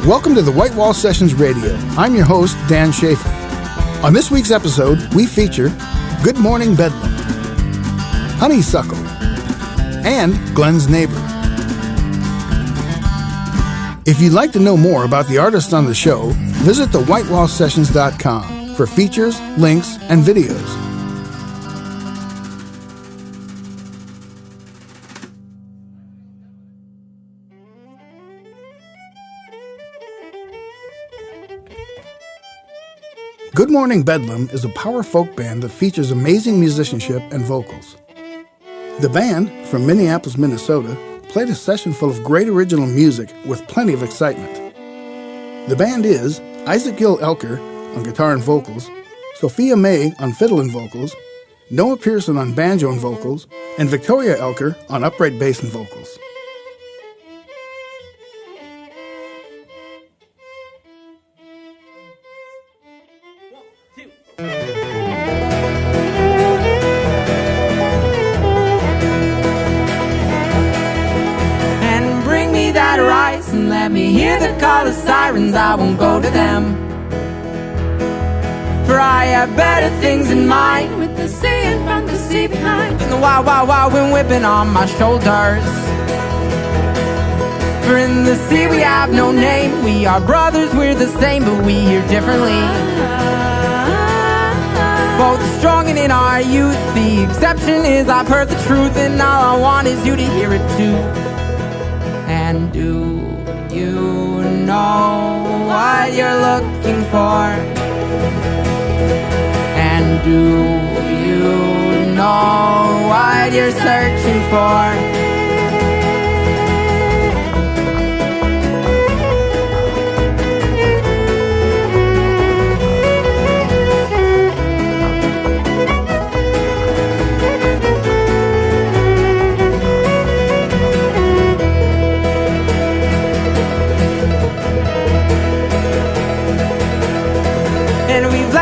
Welcome to the White Wall Sessions Radio. I'm your host, Dan Schaefer. On this week's episode, we feature Good Morning Bedlam, Honeysuckle, and Glen's Neighbor. If you'd like to know more about the artists on the show, visit thewhitewallsessions.com for features, links, and videos. Good Morning Bedlam is a power folk band that features amazing musicianship and vocals. The band, from Minneapolis, Minnesota, played a session full of great original music with plenty of excitement. The band is Isaac Gill Elker on guitar and vocals, Sophia May on fiddle and vocals, Noah Pearson on banjo and vocals, and Victoria Elker on upright bass and vocals. And bring me that rice and let me hear the call of sirens. I won't go to them, for I have better things in mind, with the sea in front, the sea behind, and the wild, wild, wild wind whipping on my shoulders. For in the sea we have no name. We are brothers, we're the same, but we hear differently. Both strong and in our youth. The exception is I've heard the truth, and all I want is you to hear it too. And do you know what you're looking for? And do you know what you're searching for?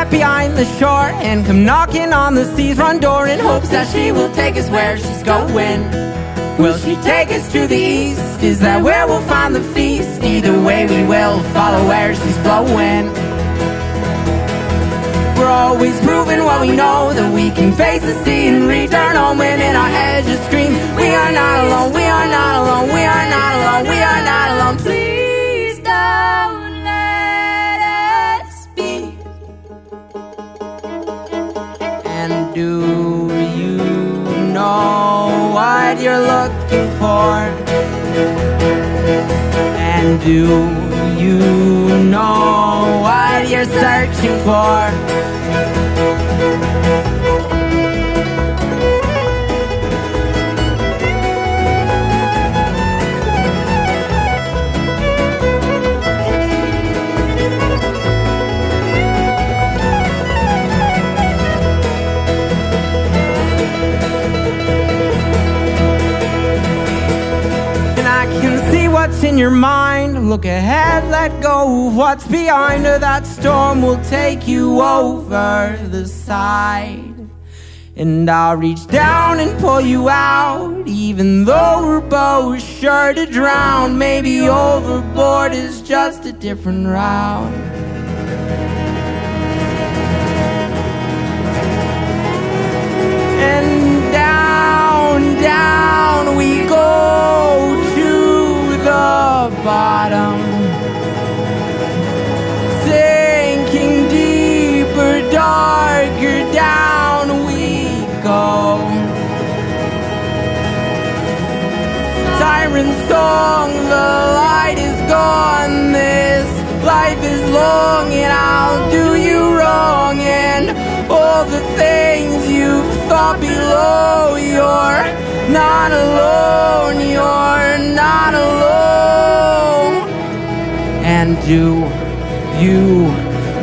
Behind the shore and come knocking on the sea's front door in hopes that she will take us where she's going. Will she take us to the east? Is that where we'll find the feast? Either way we will follow where she's flowing. We're always proving what we know, that we can face the sea and return home, when in our heads just scream, we are not alone, we are not alone, we are not alone, we are not alone. Please don't let us be. And do you know what you're looking for? And do you know what you're searching for? What's in your mind? Look ahead, let go of what's behind her. That storm will take you over the side, and I'll reach down and pull you out, even though we're both sure to drown. Maybe overboard is just a different route. And down, down we go to the bottom, sinking deeper, darker, down we go. Siren song, the light is gone, this life is long, and I'll do you wrong, and all the things you thought below. You're not alone, you're not alone. And do you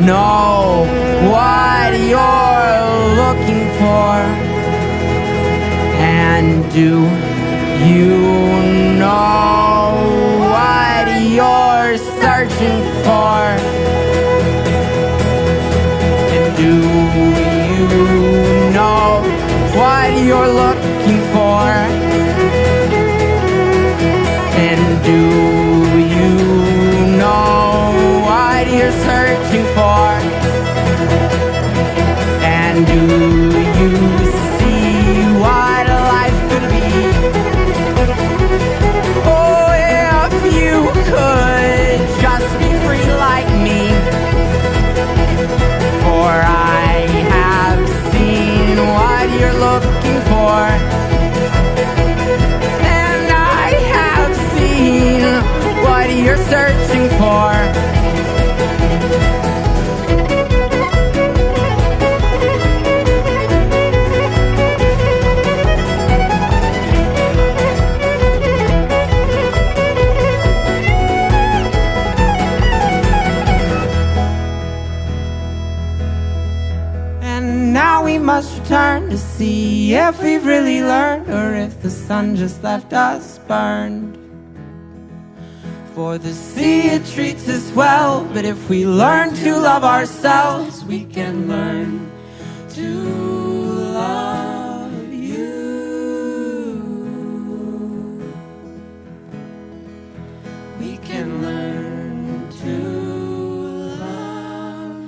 know what you're looking for? And do you know what you're searching for? And do you know what you're looking for? And do you know you're searching for. Now we must return to see if we've really learned, or if the sun just left us burned. For the sea, it treats us well, but if we learn to love ourselves, we can learn to love you. We can learn to love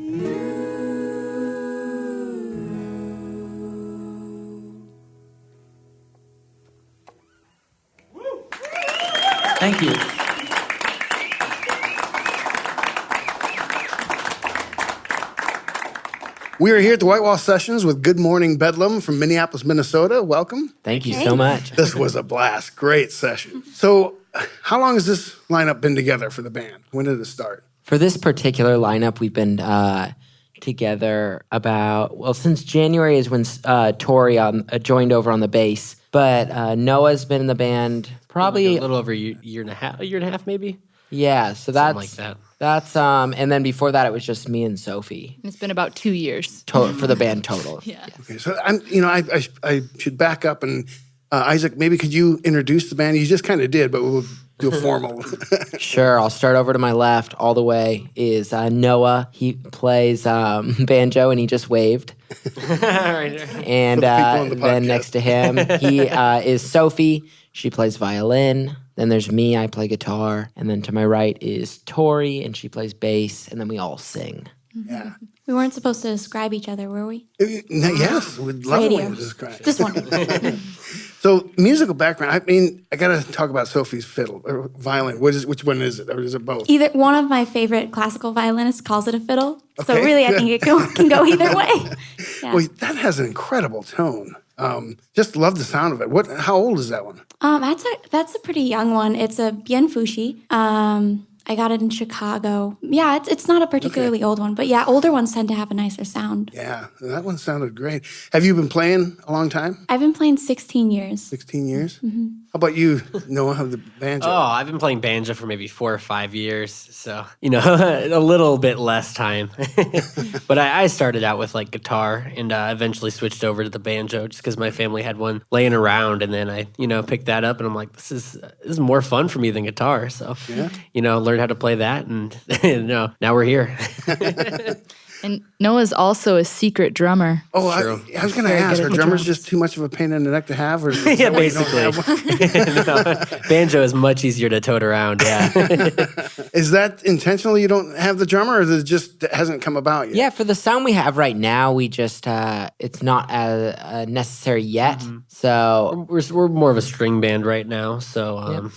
you. Thank you. We are here at the Whitewall Sessions with Good Morning Bedlam from Minneapolis, Minnesota. Welcome. Thank you so much. This was a blast. Great session. So how long has this lineup been together for the band? When did it start? For this particular lineup, we've been together since January is when Tori joined over on the bass. But Noah's been in the band probably like a little over a year and a half maybe. Yeah, so Something like that. That's and then before that it was just me and Sophie. It's been about 2 years. For the band total. Yeah. Okay, so I should back up and Isaac, maybe could you introduce the band? You just kind of did, but we'll do a formal. Sure, I'll start over to my left. All the way is Noah. He plays banjo, and he just waved. And then next to him, he is Sophie. She plays violin. Then there's me. I play guitar. And then to my right is Tori, and she plays bass. And then we all sing. Yeah. We weren't supposed to describe each other, were we? Yes, we'd love Radio. to describe. Just one. So musical background. I mean, I got to talk about Sophie's fiddle or violin. Which one is it, or is it both? Either one of my favorite classical violinists calls it a fiddle. So Okay, really, good. I think it can go either way. Yeah. Well, that has an incredible tone. Just love the sound of it. How old is that one? That's a pretty young one. It's a Bien Fushi. I got it in Chicago. Yeah, it's not a particularly old one, but yeah, older ones tend to have a nicer sound. Yeah, that one sounded great. Have you been playing a long time? I've been playing 16 years. 16 years? Mm-hmm. How about you, Noah, of the banjo? Oh, I've been playing banjo for maybe 4 or 5 years, so a little bit less time. But I started out with like guitar and eventually switched over to the banjo just because my family had one laying around, and then I picked that up and I'm like, this is more fun for me than guitar. So learned how to play that, and now we're here. And Noah's also a secret drummer. Oh, I was going to ask, are drummers just too much of a pain in the neck to have? Or Yeah, basically. Banjo is much easier to tote around, yeah. Is that intentional you don't have the drummer, or is it just hasn't come about yet? Yeah, for the sound we have right now, we just it's not as necessary yet. Mm-hmm. So we're more of a string band right now. So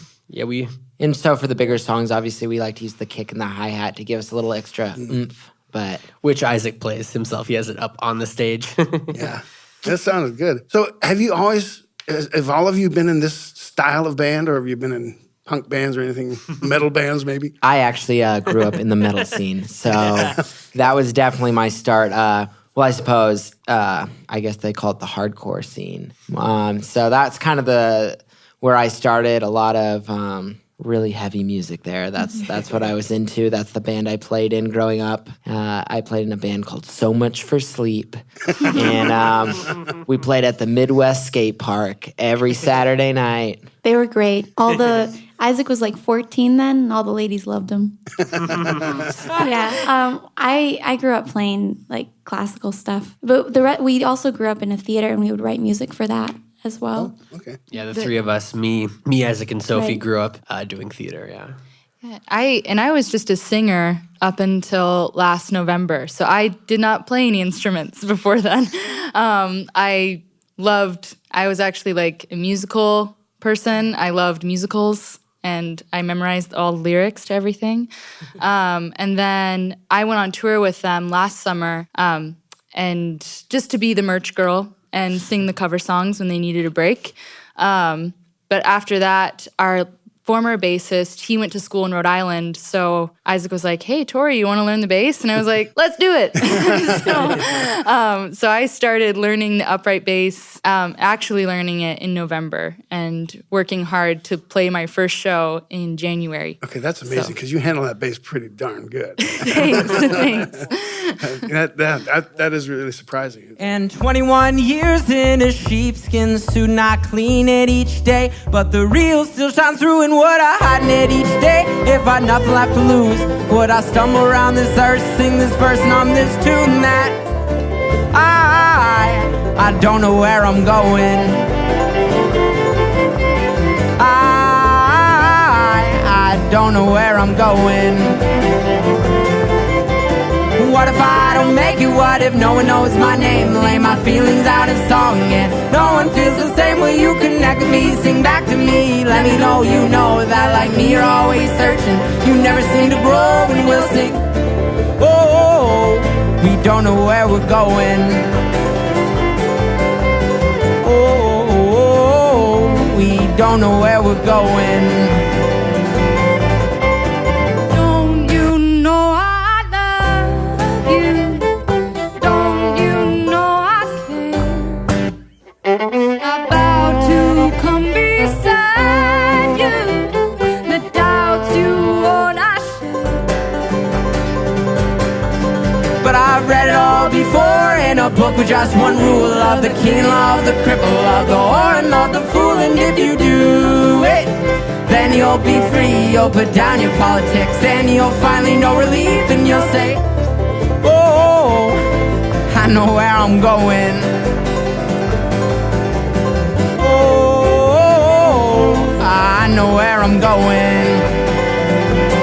And so for the bigger songs, obviously we like to use the kick and the hi-hat to give us a little extra oomph. But which Isaac plays himself. He has it up on the stage. Yeah, that sounded good. So have all of you been in this style of band, or have you been in punk bands or anything, metal bands maybe? I actually grew up in the metal scene. So that was definitely my start. I suppose, I guess they call it the hardcore scene. So that's kind of where I started. A lot of really heavy music there. That's what I was into. That's the band I played in growing up. I played in a band called So Much for Sleep. And we played at the Midwest Skate Park every Saturday night. They were great. Isaac was like 14 then, and all the ladies loved him. Yeah. I grew up playing like classical stuff, but we also grew up in a theater, and we would write music for that as well. Oh, okay. Yeah, the three of us, me, Isaac, and Sophie, Right. grew up doing theater, yeah. I was just a singer up until last November, so I did not play any instruments before then. I was actually like a musical person. I loved musicals, and I memorized all the lyrics to everything. And then I went on tour with them last summer, and just to be the merch girl and sing the cover songs when they needed a break. But after that, our former bassist, he went to school in Rhode Island. So Isaac was like, hey, Tori, you want to learn the bass? And I was like, let's do it. So I started learning the upright bass, actually learning it in November and working hard to play my first show in January. Okay, that's amazing because you handle that bass pretty darn good. Thanks. That is really surprising. And 21 years in a sheepskin suit, and I clean it each day, but the real still shines through. And would I hide it each day if I'd nothing left to lose? Would I stumble around this earth, sing this verse and on this tune that I don't know where I'm going. I don't know where I'm going. What if I don't make it? What if no one knows my name? Lay my feelings out in song and no one feels the same. Will you connect with me? Sing back to me. Let me know you know that like me you're always searching. You never seem to grow and we'll sing. Oh, we don't know where we're going. Oh, we don't know where we're going. In a book with just one rule of the king, of the cripple, of the whore, and of the fool. And if you do it, then you'll be free. You'll put down your politics and you'll finally know relief. And you'll say, oh, I know where I'm going. Oh, I know where I'm going.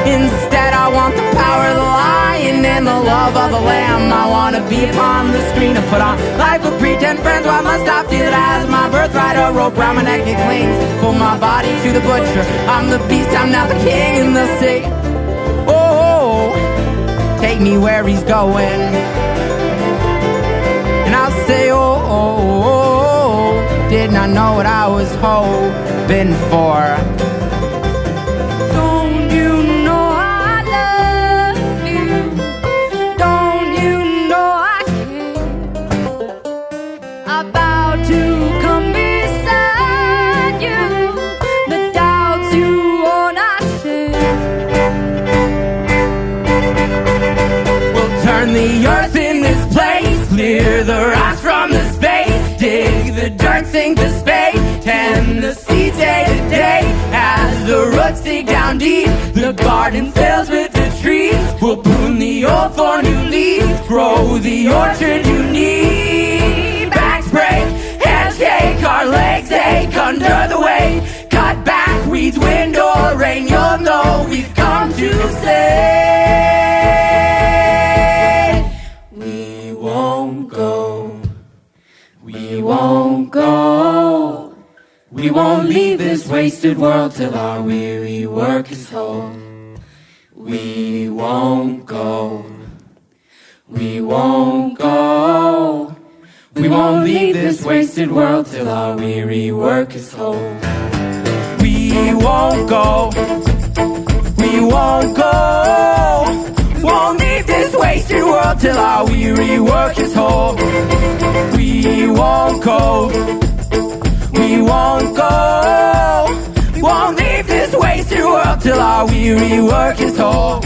Instead I want the power of the lion and the love of the lamb. I want to be upon the screen and put on life with pretend friends. Why must I feel it as my birthright? A rope round my neck it clings. Pull my body to the butcher. I'm the beast, I'm now the king in the sea. Oh, take me where he's going. And I'll say, oh, did not know what I was hoping for. The earth in this place, clear the rocks from the space, dig the dirt, sink the spade, tend the seeds day to day. As the roots dig down deep, the garden fills with the trees. We'll prune the old for new leaves, grow the orchard you need. Backs break, hands shake, our legs ache under the weight. Cut back, weeds, wind or rain, you'll know we've come to stay. We won't go. We won't leave this wasted world till our weary work is whole. We won't go. We won't go. We won't leave this wasted world till our weary work is whole. We won't go. We won't go. Won't leave this wasted world till our weary work is whole. We won't go. We won't go. We won't leave this wasted world till our weary work is whole.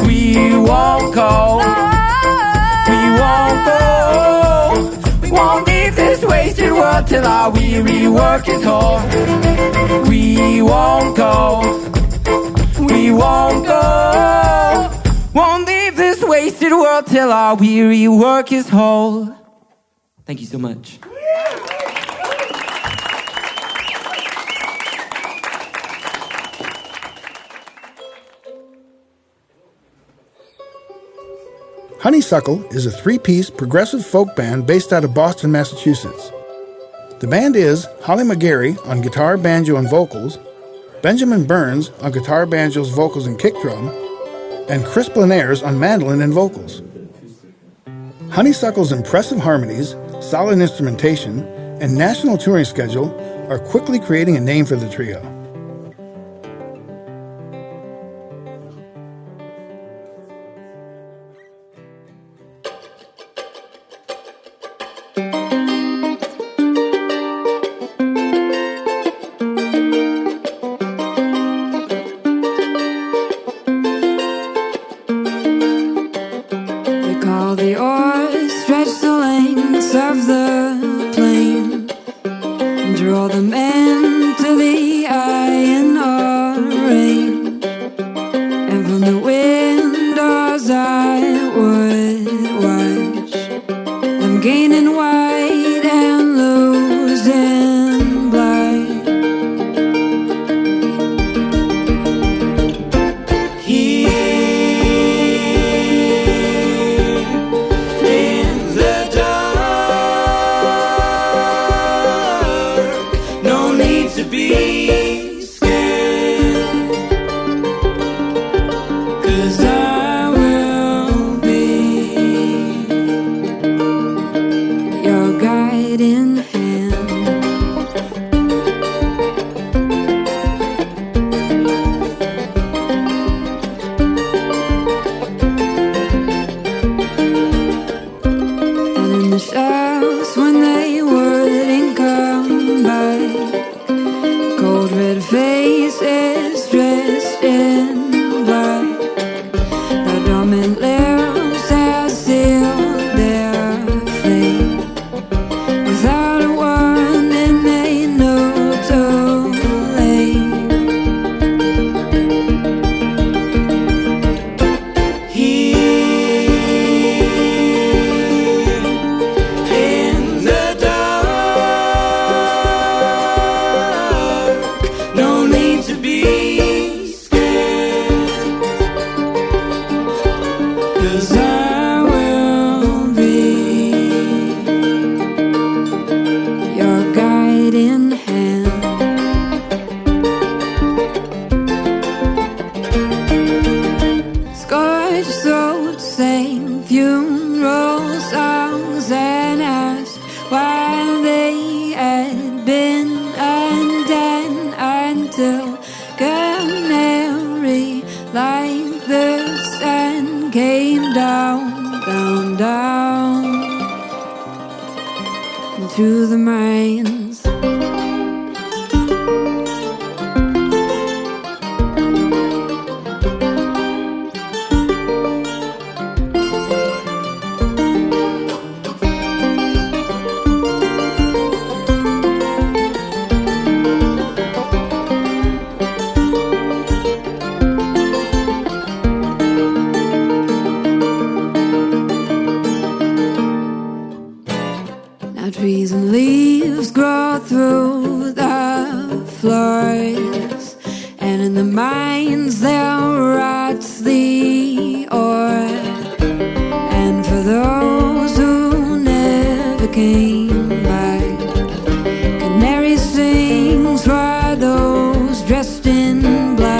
We won't go. We won't go. We won't leave this wasted world till our weary work is whole. We won't go. We won't go. Won't leave this wasted world till our weary work is whole. Thank you so much. Honeysuckle is a three-piece progressive folk band based out of Boston, Massachusetts. The band is Holly McGarry on guitar, banjo, and vocals, Benjamin Burns on guitar, banjos, vocals, and kick drum, and Chris Blanaires on mandolin and vocals. Honeysuckle's impressive harmonies, solid instrumentation, and national touring schedule are quickly creating a name for the trio. the oars stretch the lengths of the plain, draw the men to the iron rain, and from the windows I would watch them gaining white and losing black. To the mines. Trees and leaves grow through the floors, and in the mines there rots the ore. And for those who never came back, canary sings for those dressed in black.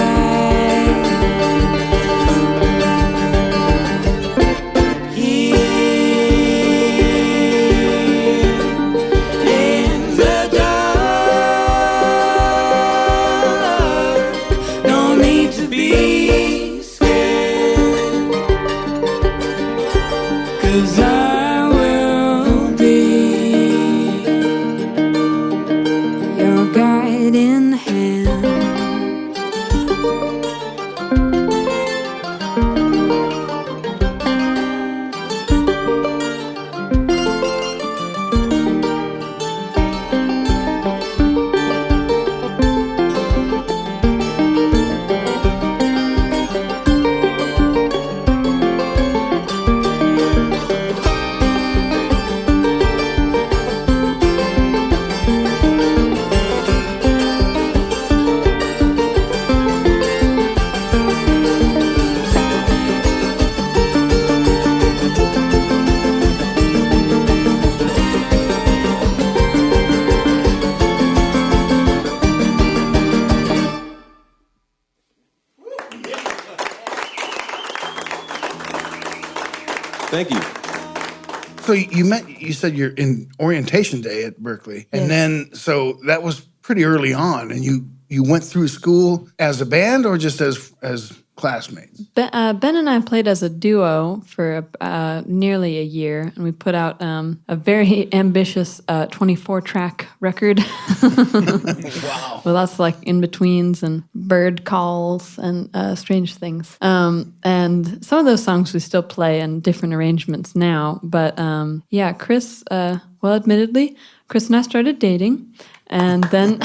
Thank you. So you said you're in orientation day at Berkeley. And then, so that was pretty early on. And you went through school as a band or just as classmates. Ben and I played as a duo for nearly a year, and we put out a very ambitious 24-track record. Wow. With lots of like in-betweens and bird calls and strange things. And some of those songs we still play in different arrangements now. But yeah, Chris, well, admittedly, Chris and I started dating, and then...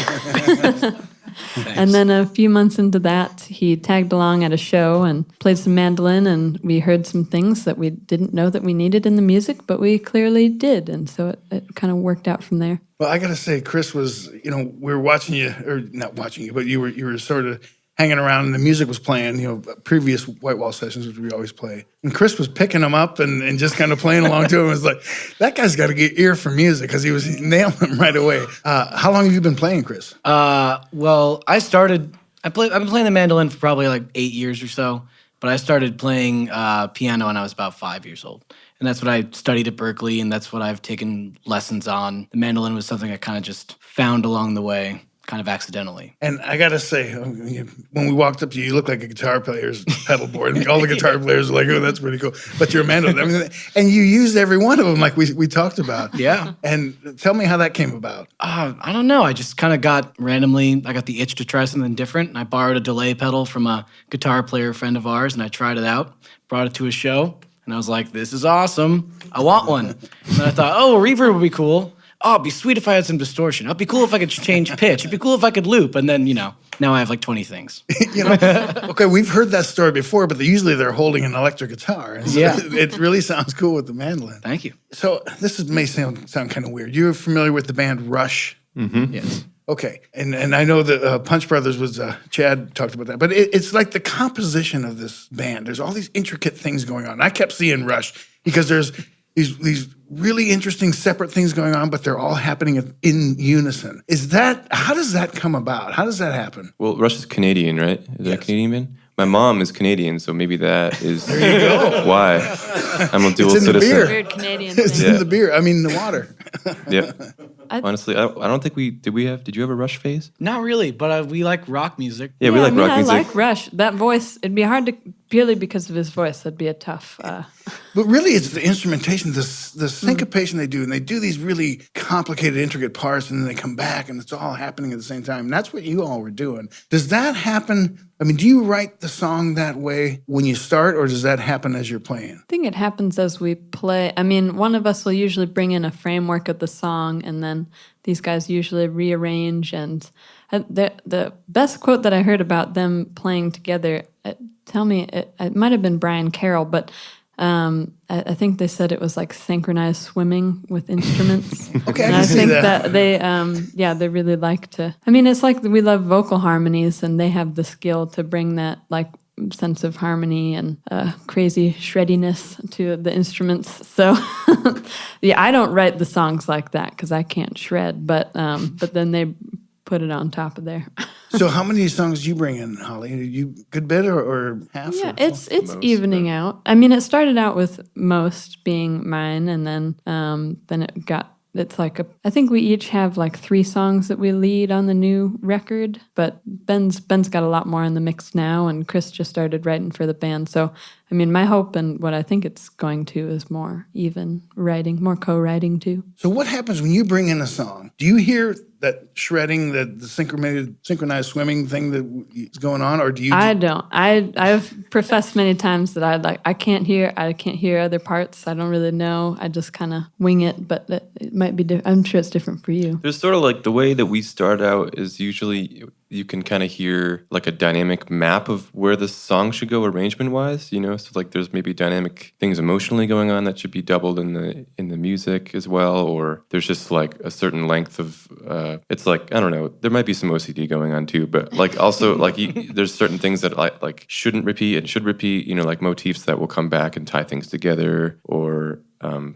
And then a few months into that, he tagged along at a show and played some mandolin, and we heard some things that we didn't know that we needed in the music, but we clearly did, and so it kind of worked out from there. Well, I got to say, Chris was, we were watching you, or not watching you, but you were sort of hanging around and the music was playing, previous White Wall sessions, which we always play. And Chris was picking them up and just kind of playing along to him. It was like, that guy's got to get ear for music because he was nailing them right away. How long have you been playing, Chris? Well, I've been playing the mandolin for probably like 8 years or so, but I started playing piano when I was about 5 years old. And that's what I studied at Berkeley, and that's what I've taken lessons on. The mandolin was something I kind of just found along the way, kind of accidentally. And I got to say, when we walked up to you, you look like a guitar player's pedal board. And all the guitar players are like, oh, that's pretty cool. But you're a mandolin. And you used every one of them like we talked about. Yeah. And tell me how that came about. I don't know. I just kind of got the itch to try something different. And I borrowed a delay pedal from a guitar player friend of ours, and I tried it out, brought it to a show, and I was like, this is awesome. I want one. And then I thought, a reverb would be cool. Oh, it'd be sweet if I had some distortion. It'd be cool if I could change pitch. It'd be cool if I could loop. And then, now I have like 20 things. Okay, we've heard that story before, but usually they're holding an electric guitar. And so it really sounds cool with the mandolin. Thank you. So may sound kind of weird. You're familiar with the band Rush? Mm-hmm. Yes. Okay, and I know that Punch Brothers was, Chad talked about that, but it's like the composition of this band. There's all these intricate things going on. I kept seeing Rush because there's these really interesting separate things going on, but they're all happening in unison. How does that come about? How does that happen? Well, Rush is Canadian, right? Is that a Canadian band? My mom is Canadian, so maybe that is why I'm a dual It's in the citizen. beer. Weird Canadian It's thing. in the beer. I mean, the water. Yep. Honestly, I don't think did you have a Rush phase? Not really, but we like rock music. Yeah, we like rock music. I like Rush. That voice, it'd be hard to, purely because of his voice, that'd be a tough... But really, it's the instrumentation, the syncopation they do, and they do these really complicated, intricate parts, and then they come back, and it's all happening at the same time. And that's what you all were doing. Does that happen? I mean, do you write the song that way when you start, or does that happen as you're playing? I think it happens as we play. I mean, one of us will usually bring in a framework of the song, and then these guys usually rearrange. And the best quote that I heard about them playing together, it might have been Brian Carroll, but I think they said it was like synchronized swimming with instruments. Okay, and I can see think that. they really like to. I mean, it's like we love vocal harmonies, and they have the skill to bring that like sense of harmony and crazy shreddiness to the instruments. So, yeah, I don't write the songs like that because I can't shred, but then they put it on top of there. So how many songs do you bring in, Holly? You good bit or half? Yeah, or it's Most, evening out. I mean, it started out with most being mine, and then it's like I think we each have like 3 songs that we lead on the new record, but Ben's got a lot more in the mix now, and Chris just started writing for the band. So, I mean, my hope and what I think it's going to is more even writing, more co-writing too. So what happens when you bring in a song? Do you hear that shredding, the synchronized swimming thing that is going on, or do you? I don't. I've professed many times that I can't hear other parts. I don't really know. I just kind of wing it, but it might be different. I'm sure it's different for you. There's sort of like the way that we start out is usually you can kind of hear like a dynamic map of where the song should go arrangement-wise, So like there's maybe dynamic things emotionally going on that should be doubled in the music as well, or there's just like a certain length of it's like, I don't know, there might be some OCD going on too, but like also like there's certain things that like shouldn't repeat and should repeat, like motifs that will come back and tie things together, or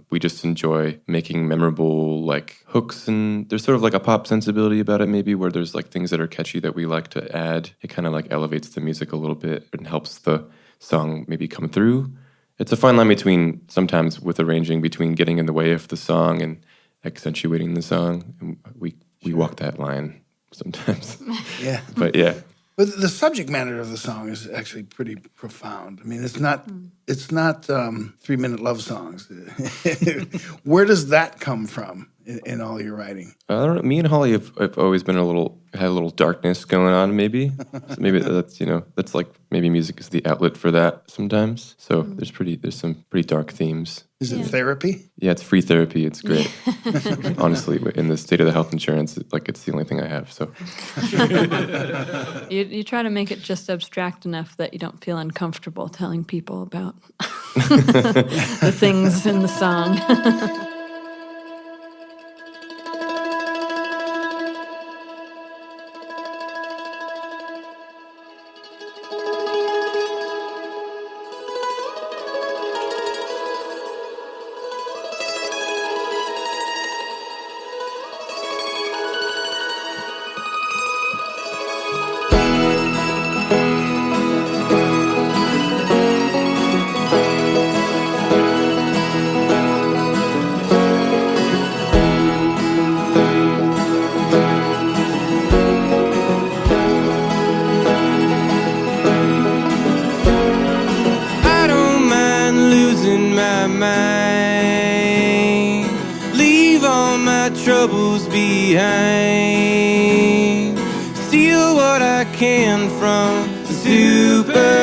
we just enjoy making memorable like hooks, and there's sort of like a pop sensibility about it maybe, where there's like things that are catchy that we like to add. It kind of like elevates the music a little bit and helps the song maybe come through. It's a fine line between sometimes with arranging between getting in the way of the song and accentuating the song. And we walk that line sometimes. Yeah. But yeah. But the subject matter of the song is actually pretty profound. I mean, it's not 3-minute love songs. Where does that come from in all your writing? I don't know. Me and Holly have always been had a little darkness going on. Maybe, so maybe that's like maybe music is the outlet for that sometimes. So there's some pretty dark themes. Is it therapy? Yeah, it's free therapy. It's great. Honestly, in the state of the health insurance, it's the only thing I have. So You try to make it just abstract enough that you don't feel uncomfortable telling people about the things in the song. I don't mind losing my mind. Leave all my troubles behind. Steal what I can from the supermarket.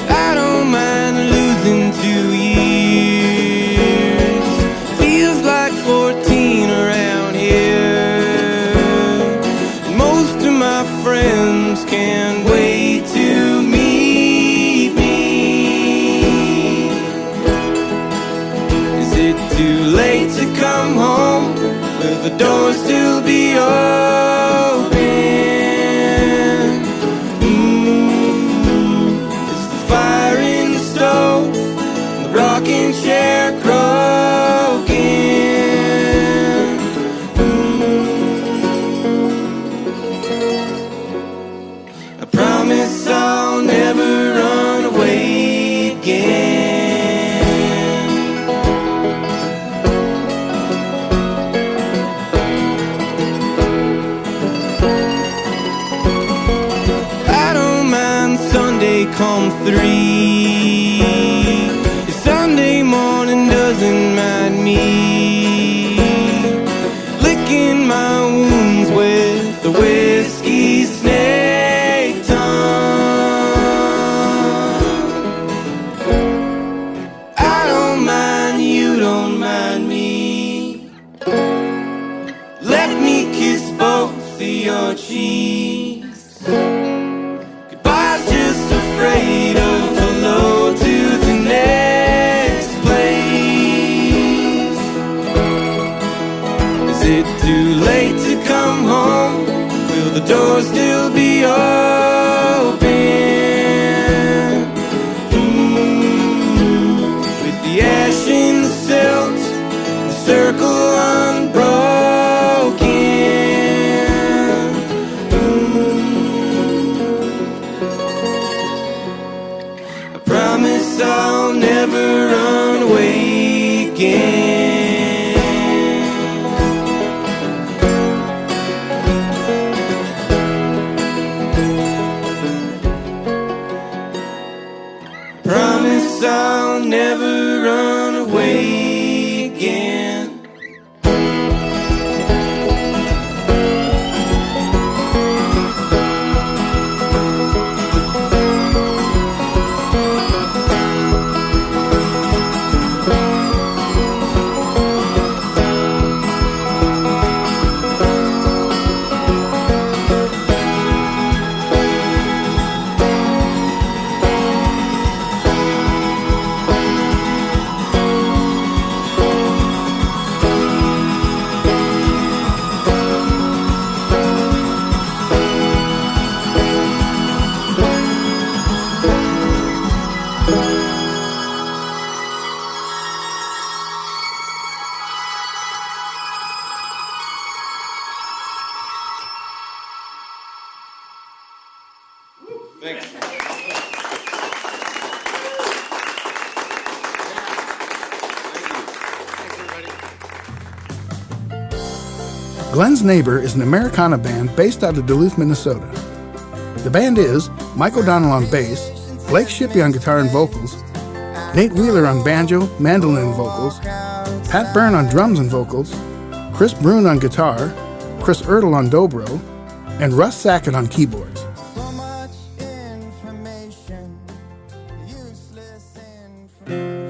I don't mind losing 2 years. Feels like 14 around here. Most of my friends can't wait to meet me. Is it too late to come home? Will the door still be open? Is the fire in the stove, the rocking chair croaking? I promise I'll never run away again. I don't mind Sunday come 3. If Sunday morning doesn't mind me, licking my wounds with the whiskey snake tongue. I don't mind, you don't mind me. Let me kiss both of your cheeks. Goodbye's just afraid of hello to the next place. Is it too late to come home? Will the door still be open? With the ash in the silt, the circle unbroken. I promise I'll never run away again. Promise I'll never run away again. Glen's Neighbor is an Americana band based out of Duluth, Minnesota. The band is Mike O'Donnell on bass, Blake Shippey on guitar and vocals, Nate Wheeler on banjo, mandolin and vocals, Pat Byrne on drums and vocals, Chris Brune on guitar, Chris Ertl on dobro, and Russ Sackett on keyboards. So much information, useless information.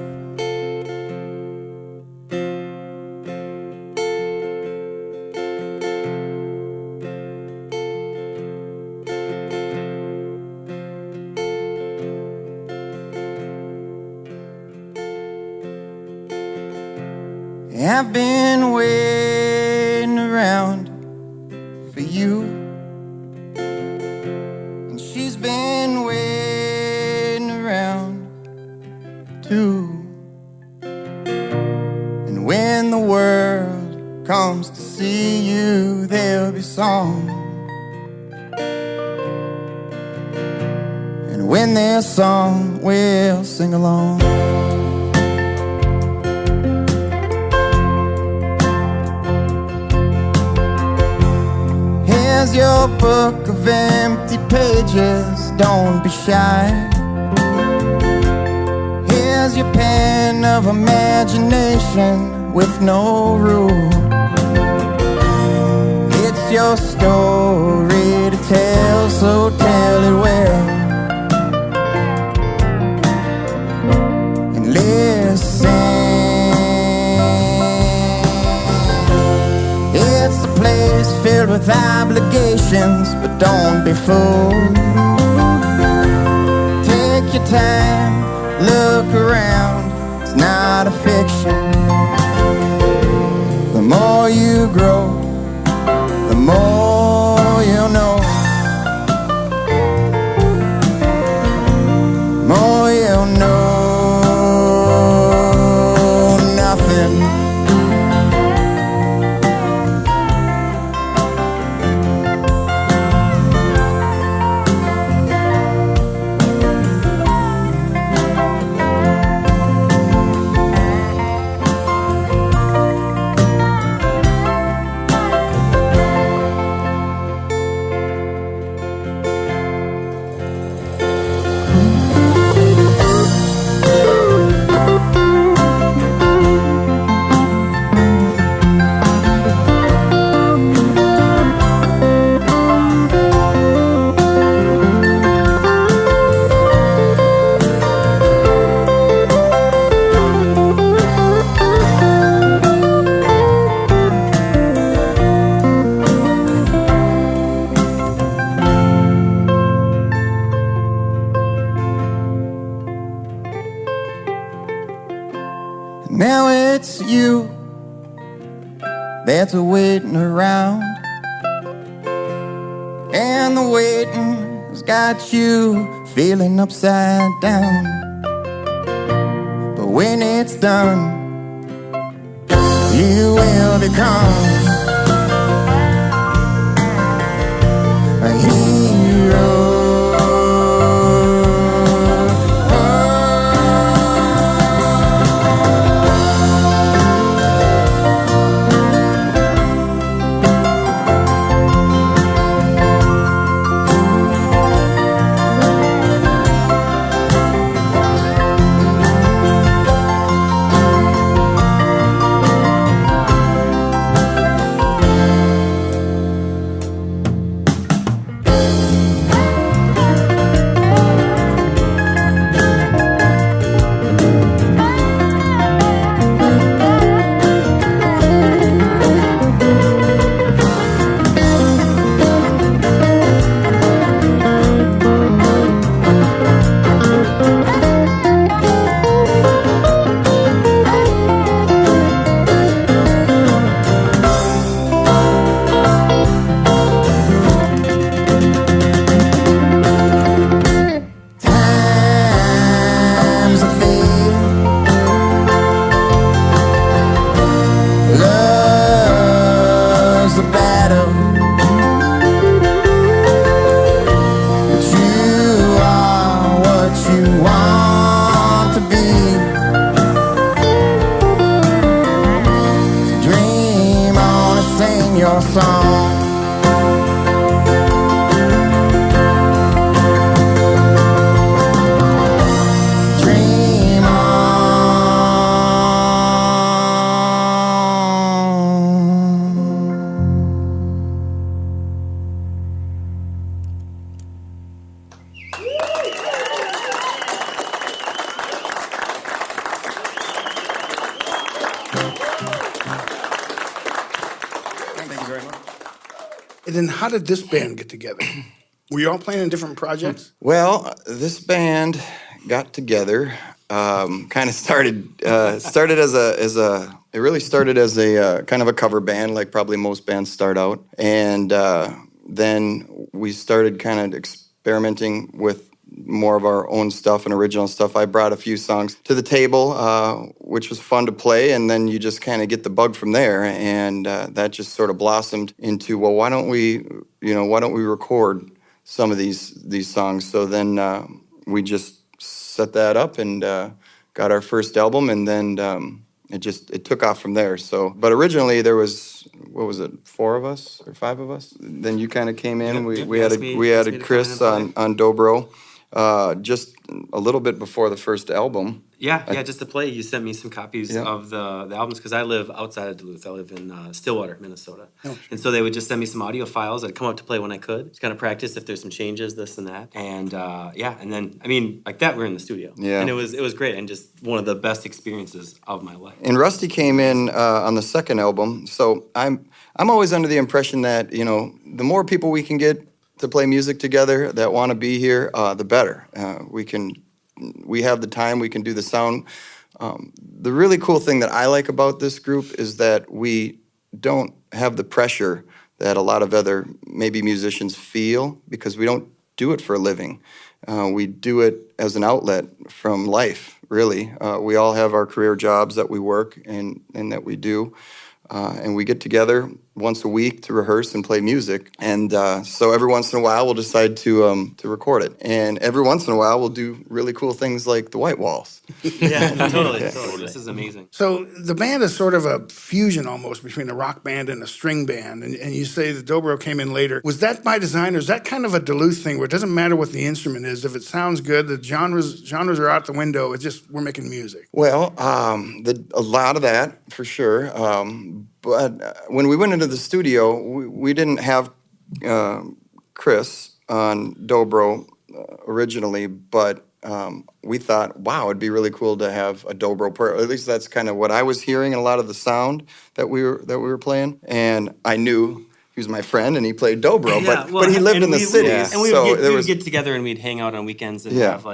I've been waiting around for you, and she's been waiting around too. And when the world comes to see you, there'll be song. And when there's song, we'll sing along. Here's your book of empty pages, don't be shy. Here's your pen of imagination with no rule. It's your story to tell, so tell it well. And listen. It's a place filled with obligations, but don't be fooled. Take your time, look around, it's not a fiction. The more you grow, the more you'll know. More you'll know nothing. Now it's you that's waiting around, and the waiting has got you feeling upside down. But when it's done, you will become a hero. then how did this band get together? Were you all playing in different projects? Well, this band got together. Kind of started it really started as a kind of a cover band, like probably most bands start out, and then we started kind of experimenting with more of our own stuff and original stuff. I brought a few songs to the table, which was fun to play, and then you just kind of get the bug from there, and that just sort of blossomed into, well, why don't we record some of these songs? So then we just set that up and got our first album, and then it took off from there. So, but originally there was, what was it, 4 of us or 5 of us? Then you kind of came in. We had Chris on dobro, just a little bit before the first album. Yeah, just to play. You sent me some copies of the albums because I live outside of Duluth. I live in Stillwater, Minnesota. Oh, sure. And so they would just send me some audio files. I'd come up to play when I could. Just kind of practice if there's some changes, this and that. And and then, I mean, like that, we're in the studio. Yeah. And it was great and just one of the best experiences of my life. And Rusty came in on the second album. So I'm always under the impression that, the more people we can get to play music together that want to be here, the better. We have the time, we can do the sound. The really cool thing that I like about this group is that we don't have the pressure that a lot of other maybe musicians feel, because we don't do it for a living. We do it as an outlet from life, really. We all have our career jobs that we work and that we do. And we get together once a week to rehearse and play music. And so every once in a while, we'll decide to record it. And every once in a while, we'll do really cool things like the White Walls. Yeah, totally. This is amazing. So the band is sort of a fusion almost between a rock band and a string band. And you say the dobro came in later. Was that by design, or is that kind of a Duluth thing where it doesn't matter what the instrument is? If it sounds good, the genres are out the window. It's just we're making music. Well, a lot of that, for sure. But when we went into the studio, we didn't have Chris on dobro originally, but we thought, wow, it'd be really cool to have a dobro player. At least that's kind of what I was hearing in a lot of the sound that we were playing. And I knew he was my friend, and he played dobro, but he lived in the city. And we would get together and we'd hang out on weekends and have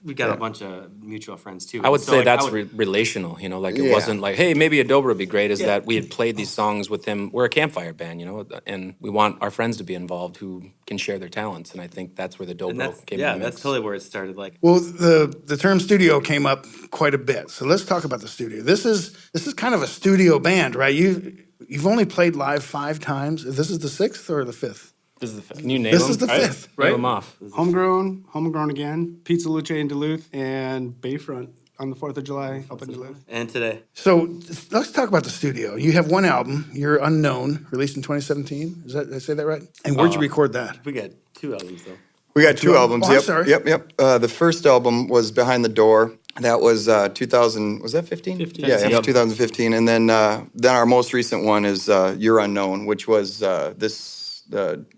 we got a bunch of mutual friends too. I would say that's relational, it wasn't like, hey, maybe a dobro would be great, that we had played these songs with him. We're a campfire band, and we want our friends to be involved who can share their talents, and I think that's where the dobro came in. Yeah, that's totally where it started. Well, the term studio came up quite a bit, so let's talk about the studio. This is kind of a studio band, right? You've only played live 5 times. This is the 6th or the 5th? This is the 5th. Can you name This them? is the 5th, Name right? them off. Homegrown again, Pizza Luce in Duluth, and Bayfront on the 4th of July up in Duluth. And today. So let's talk about the studio. You have one album, You're Unknown, released in 2017. Did I say that right? And where'd you record that? We got 2 albums though. We got 2 albums. Oh, I'm sorry. Yep. The first album was Behind the Door. That was 2000. Was that 15? 15. Yeah, Yep. 2015. And then our most recent one is You're Unknown, which was this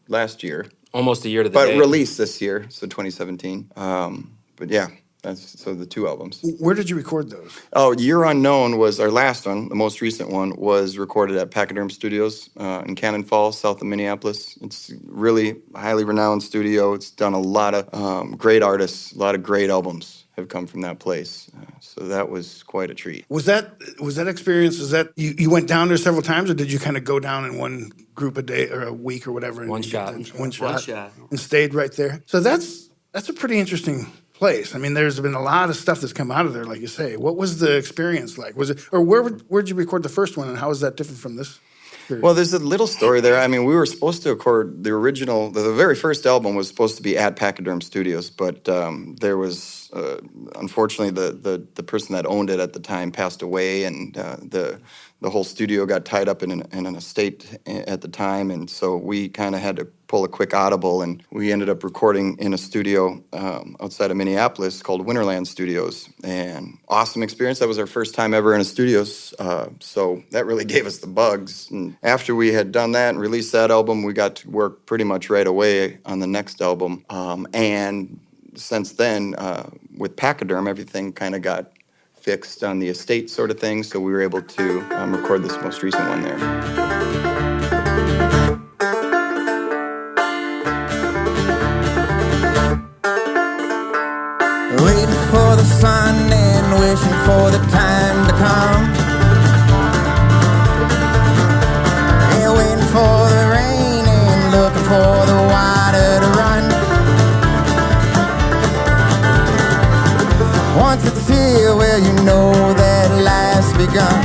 last year, Almost a year to the but day. released this year, so 2017. But yeah, that's the 2 albums. Where did you record those? Oh, You're Unknown was our last one. The most recent one was recorded at Pachyderm Studios in Cannon Falls, south of Minneapolis. It's really highly renowned studio. It's done a lot of great artists, a lot of great albums have come from that place. So that was quite a treat. Was that experience? Was that you went down there several times, or did you kind of go down in one group a day or a week or whatever? One shot. One shot. shot. And stayed right there. So that's a pretty interesting place. I mean, there's been a lot of stuff that's come out of there, like you say. What was the experience like? Was it, or where'd you record the first one, and how is that different from this? Well, there's a little story there. I mean, we were supposed to record the very first album was supposed to be at Pachyderm Studios, but there was, unfortunately, the person that owned it at the time passed away, and the whole studio got tied up in an estate at the time, and so we kind of had to pull a quick audible, and we ended up recording in a studio outside of Minneapolis called Winterland Studios, and awesome experience. That was our first time ever in a studio, so that really gave us the bugs. And after we had done that and released that album, we got to work pretty much right away on the next album, and since then, with Pachyderm, everything kind of got fixed on the estate sort of thing, so we were able to record this most recent one there. sun and wishing for the time to come. Yeah, waiting for the rain and looking for the water to run. Once it's here, well, you know that life's begun.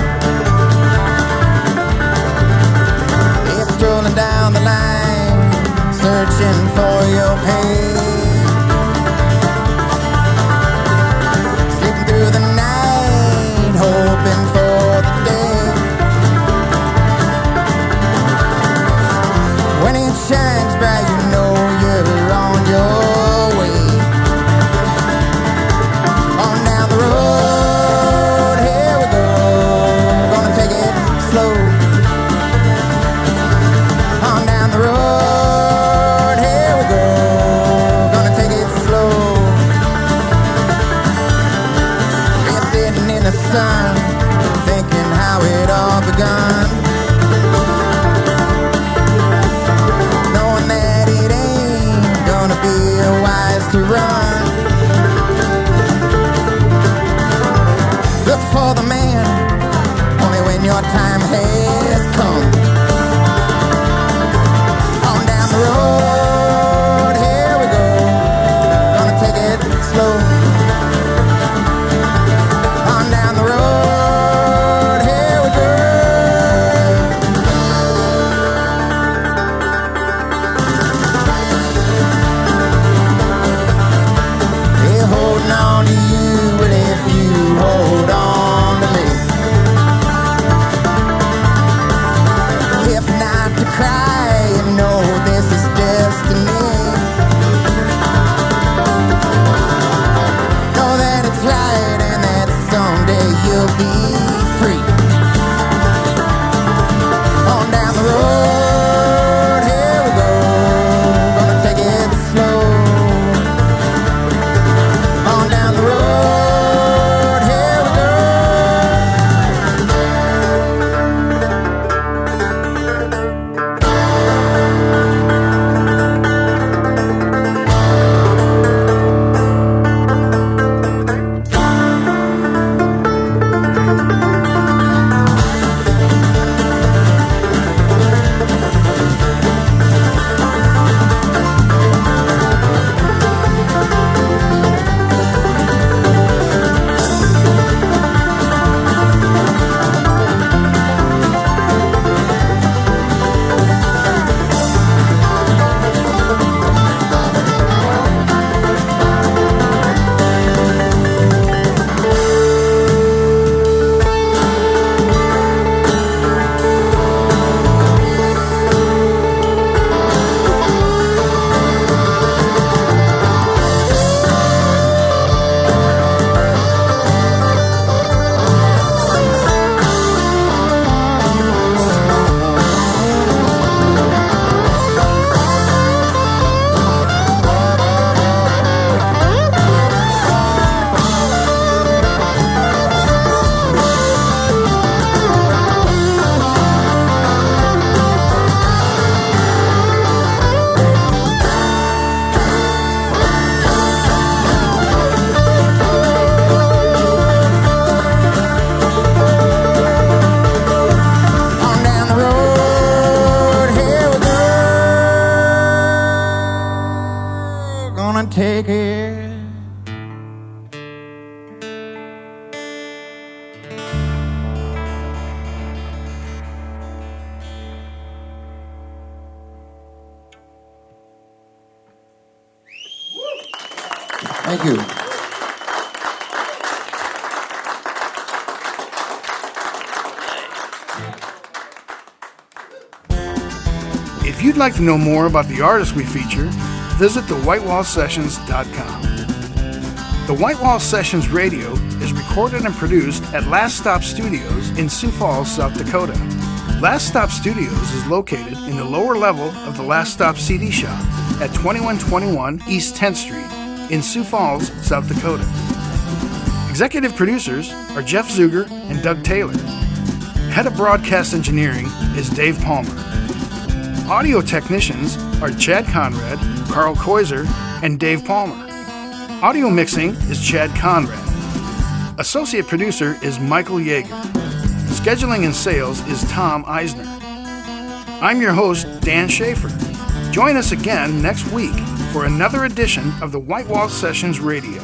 Yeah, strolling down the line, searching for your pain. Sleeping through the night, hoping for the day when it shines bright, you know you're on your way. On down the road, here we go, gonna take it slow. On down the road, here we go, gonna take it slow. Been sitting in the sun, thinking how it all begun. Knowing that it ain't gonna be wise to run. Look for the man, only when your time has come. On down the road, here we go, gonna take it slow. On down the road, here we go. They're holding on to you, but if you hold on to me, if not to cry, you know this is destiny. Know that it's right and that someday you'll be free. On down the road, here we go, gonna take it slow. On down the road, here we go. On down the road, here we go, gonna take it. Thank you. If you'd like to know more about the artists we feature, visit thewhitewallsessions.com. The White Wall Sessions Radio is recorded and produced at Last Stop Studios in Sioux Falls, South Dakota. Last Stop Studios is located in the lower level of the Last Stop CD shop at 2121 East 10th Street in Sioux Falls, South Dakota. Executive producers are Jeff Zuger and Doug Taylor. Head of broadcast engineering is Dave Palmer. Audio technicians are Chad Conrad, Carl Koiser, and Dave Palmer. Audio mixing is Chad Conrad. Associate producer is Michael Yeager. Scheduling and sales is Tom Eisner. I'm your host, Dan Schaefer. Join us again next week for another edition of the White Wall Sessions Radio.